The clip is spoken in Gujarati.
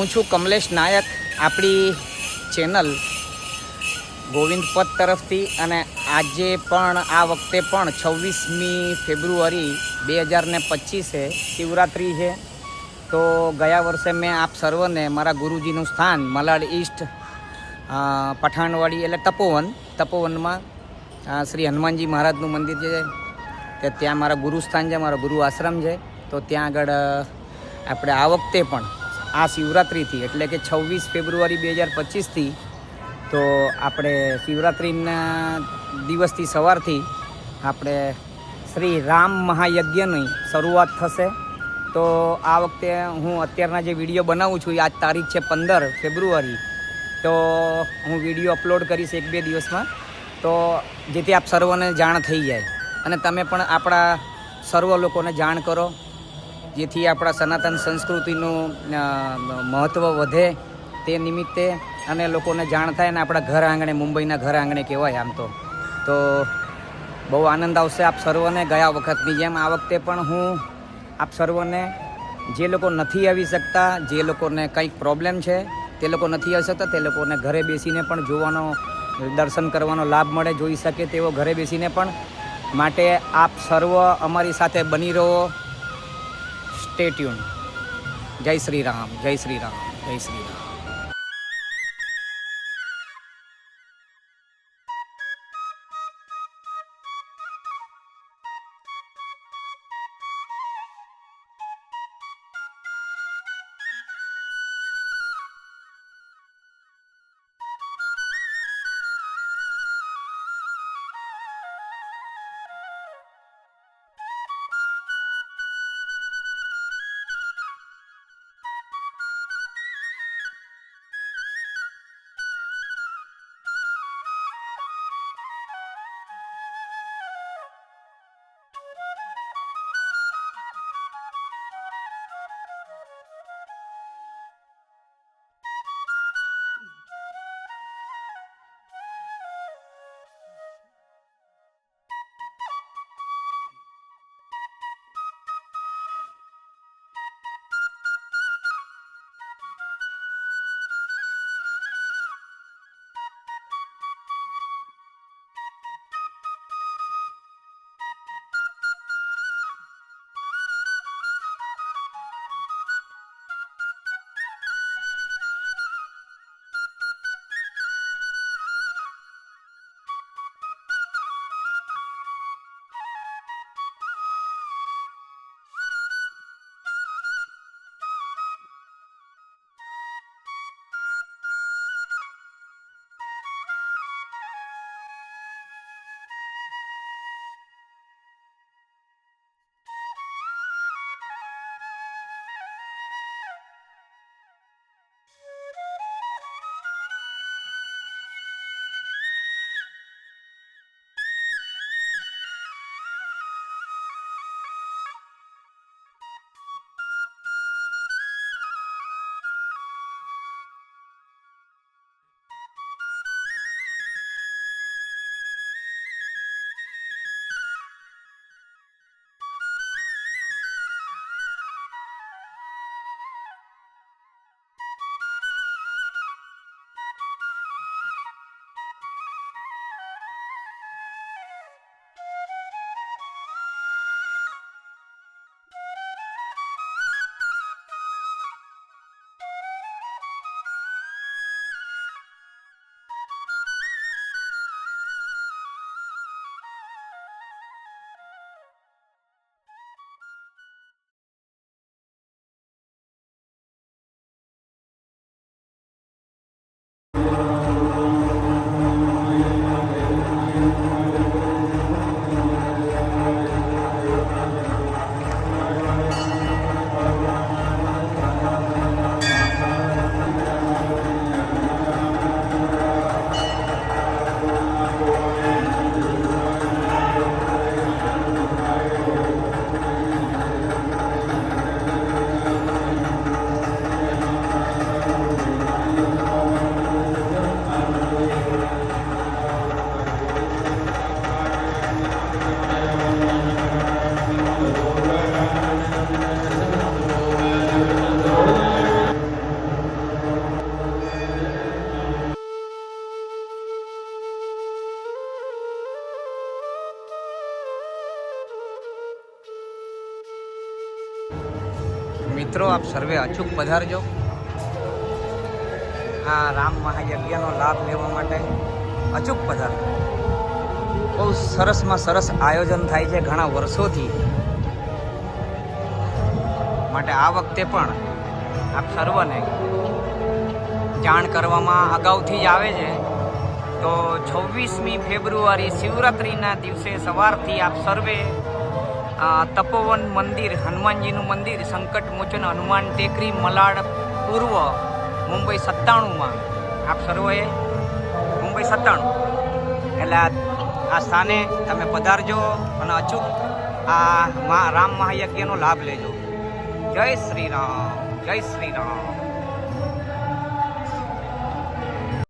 હું છું કમલેશ નાયક, આપણી ચેનલ ગોવિંદ પથ તરફથી. અને આજે પણ આ વખતે પણ 26મી ફેબ્રુઆરી 2025 શિવરાત્રિ છે. તો ગયા વર્ષે મેં આપ સર્વને મારા ગુરુજીનું સ્થાન મલાડ ઈસ્ટ પઠાણવાડી એટલે તપોવનમાં શ્રી હનુમાનજી મહારાજનું મંદિર છે, કે ત્યાં મારા ગુરુસ્થાન છે, મારો ગુરુ આશ્રમ છે. તો ત્યાં આગળ આપણે આ વખતે પણ આ શિવરાત્રિથી એટલે કે 26 ફેબ્રુઆરી 2025થી તો આપણે શિવરાત્રિના દિવસથી સવારથી આપણે શ્રી રામ મહાયજ્ઞની શરૂઆત થશે. તો આ વખતે હું અત્યારના જે વિડીયો બનાવું છું, આજ તારીખ છે 15 ફેબ્રુઆરી, તો હું વિડીયો અપલોડ કરીશ 1-2 દિવસમાં, તો જેથી આપ સર્વને જાણ થઈ જાય અને તમે પણ આપણા સર્વ લોકોને જાણ કરો, જેથી આપણા સનાતન સંસ્કૃતિનું મહત્ત્વ વધે તે નિમિત્તે અને લોકોને જાણ થાય. અને આપણા ઘર આંગણે, મુંબઈના ઘર આંગણે કહેવાય આમ તો બહુ આનંદ આવશે આપ સર્વને. ગયા વખતની જેમ આ વખતે પણ હું આપ સર્વને, જે લોકો નથી આવી શકતા, જે લોકોને કંઈક પ્રોબ્લેમ છે, તે લોકો નથી આવી શકતા, તે લોકોને ઘરે બેસીને પણ જોવાનો, દર્શન કરવાનો લાભ મળે, જોઈ શકે તેવો ઘરે બેસીને પણ. માટે આપ સર્વ અમારી સાથે બની રહો. Stay tune. જય શ્રી રામ, જય શ્રી રામ, જય શ્રી રામ. મિત્રો આપ સર્વે અચૂક પધારજો આ રામ મહાયજ્ઞનો લાભ લેવા માટે. અચૂક પધારજો. બહુ સરસમાં સરસ આયોજન થાય છે ઘણા વર્ષોથી, માટે આ વખતે પણ આપ સર્વને જાણ કરવામાં અગાઉથી જ આવે છે. તો 26મી ફેબ્રુઆરી શિવરાત્રિના દિવસે સવારથી આપ સર્વે તપોવન મંદિર, હનુમાનજીનું મંદિર, સંકટ મોચન હનુમાન ટેકરી, મલાડ પૂર્વ, મુંબઈ 97માં આપ સર્વએ મુંબઈ 97 એટલે આ સ્થાને તમે પધારજો અને અચૂક આ રામ મહાયજ્ઞનો લાભ લેજો. જય શ્રી રામ, જય શ્રી રામ.